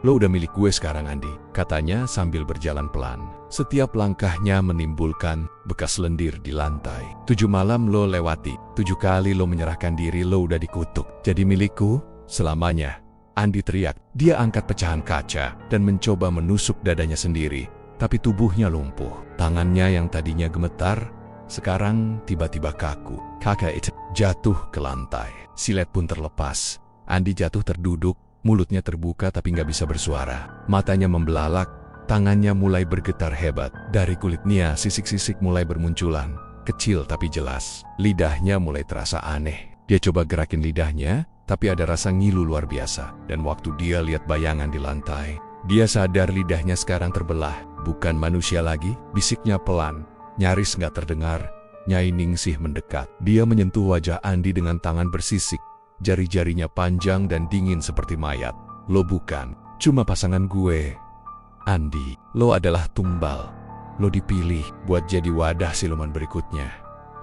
"Lo udah milik gue sekarang, Andi," katanya sambil berjalan pelan. Setiap langkahnya menimbulkan bekas lendir di lantai. 7 malam lo lewati, 7 kali lo menyerahkan diri, lo udah dikutuk. "Jadi milikku selamanya," Andi teriak. Dia angkat pecahan kaca dan mencoba menusuk dadanya sendiri, tapi tubuhnya lumpuh. Tangannya yang tadinya gemetar, sekarang tiba-tiba kaku. Kakak itu jatuh ke lantai. Silet pun terlepas. Andi jatuh terduduk, mulutnya terbuka tapi nggak bisa bersuara. Matanya membelalak, tangannya mulai bergetar hebat. Dari kulitnya sisik-sisik mulai bermunculan, kecil tapi jelas. Lidahnya mulai terasa aneh. Dia coba gerakin lidahnya, tapi ada rasa ngilu luar biasa. Dan waktu dia lihat bayangan di lantai, dia sadar lidahnya sekarang terbelah. "Bukan manusia lagi," bisiknya pelan, nyaris nggak terdengar. Nyai Ningsih mendekat. Dia menyentuh wajah Andi dengan tangan bersisik. Jari-jarinya panjang dan dingin seperti mayat. "Lo bukan cuma pasangan gue, Andi. Lo adalah tumbal. Lo dipilih buat jadi wadah siluman berikutnya.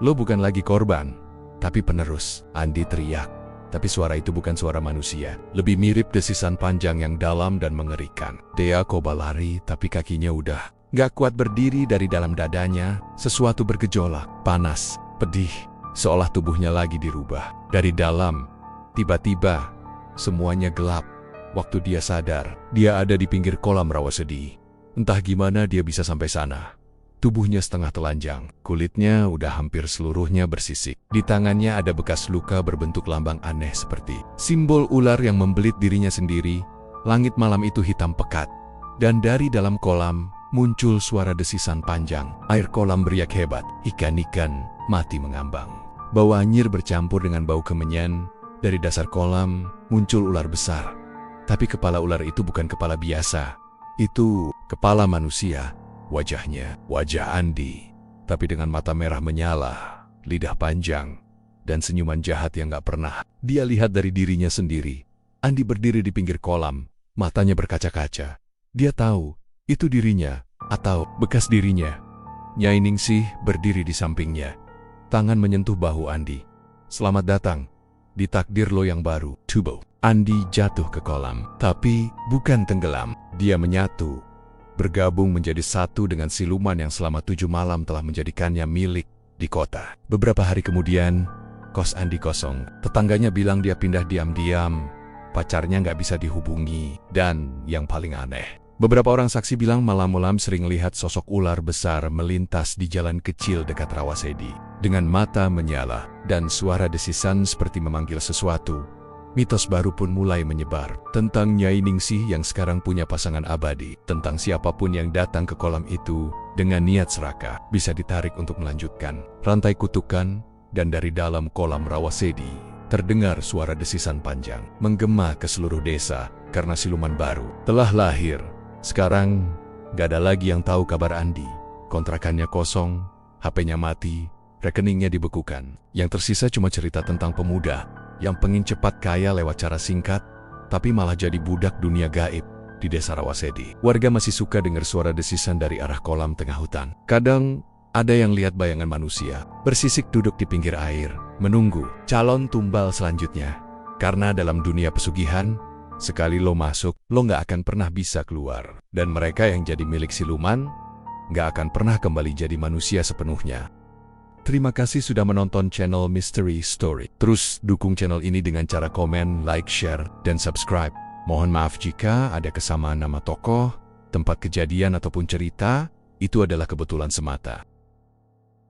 Lo bukan lagi korban, tapi penerus." Andi teriak. Tapi suara itu bukan suara manusia. Lebih mirip desisan panjang yang dalam dan mengerikan. Dia coba lari, tapi kakinya udah nggak kuat berdiri. Dari dalam dadanya, sesuatu bergejolak, panas, pedih, seolah tubuhnya lagi dirubah. Dari dalam, tiba-tiba, semuanya gelap. Waktu dia sadar, dia ada di pinggir kolam Rawasedi. Entah gimana dia bisa sampai sana. Tubuhnya setengah telanjang, kulitnya udah hampir seluruhnya bersisik. Di tangannya ada bekas luka berbentuk lambang aneh seperti simbol ular yang membelit dirinya sendiri. Langit malam itu hitam pekat. Dan dari dalam kolam, muncul suara desisan panjang. Air kolam beriak hebat, ikan-ikan mati mengambang. Bau anyir bercampur dengan bau kemenyan. Dari dasar kolam, muncul ular besar. Tapi kepala ular itu bukan kepala biasa. Itu kepala manusia. Wajahnya, wajah Andi, tapi dengan mata merah menyala, lidah panjang, dan senyuman jahat yang gak pernah dia lihat dari dirinya sendiri. Andi berdiri di pinggir kolam, matanya berkaca-kaca. Dia tahu, itu dirinya, atau bekas dirinya. Nyai Ningsih berdiri di sampingnya. Tangan menyentuh bahu Andi. "Selamat datang di takdir lo yang baru, Tubo." Andi jatuh ke kolam, tapi bukan tenggelam. Dia menyatu, bergabung menjadi satu dengan siluman yang selama 7 malam telah menjadikannya milik di kota. Beberapa hari kemudian, kos Andi kosong. Tetangganya bilang dia pindah diam-diam, pacarnya nggak bisa dihubungi, dan yang paling aneh, beberapa orang saksi bilang malam-malam sering lihat sosok ular besar melintas di jalan kecil dekat Rawasedi. Dengan mata menyala dan suara desisan seperti memanggil sesuatu. Mitos baru pun mulai menyebar tentang Nyai Ningsih yang sekarang punya pasangan abadi, tentang siapapun yang datang ke kolam itu dengan niat serakah bisa ditarik untuk melanjutkan rantai kutukan. Dan dari dalam kolam Rawasedi terdengar suara desisan panjang menggema ke seluruh desa karena siluman baru telah lahir. Sekarang gak ada lagi yang tahu kabar Andi. kontrakannya kosong, HP-nya mati, rekeningnya dibekukan. Yang tersisa cuma cerita tentang pemuda yang pengen cepat kaya lewat cara singkat, tapi malah jadi budak dunia gaib di desa Rawasedi. Warga masih suka dengar suara desisan dari arah kolam tengah hutan. Kadang ada yang lihat bayangan manusia bersisik duduk di pinggir air, menunggu calon tumbal selanjutnya. Karena dalam dunia pesugihan, sekali lo masuk, lo nggak akan pernah bisa keluar. Dan mereka yang jadi milik siluman, nggak akan pernah kembali jadi manusia sepenuhnya. Terima kasih sudah menonton channel Mystery Story. Terus dukung channel ini dengan cara komen, like, share, dan subscribe. Mohon maaf jika ada kesamaan nama tokoh, tempat kejadian ataupun cerita, itu adalah kebetulan semata.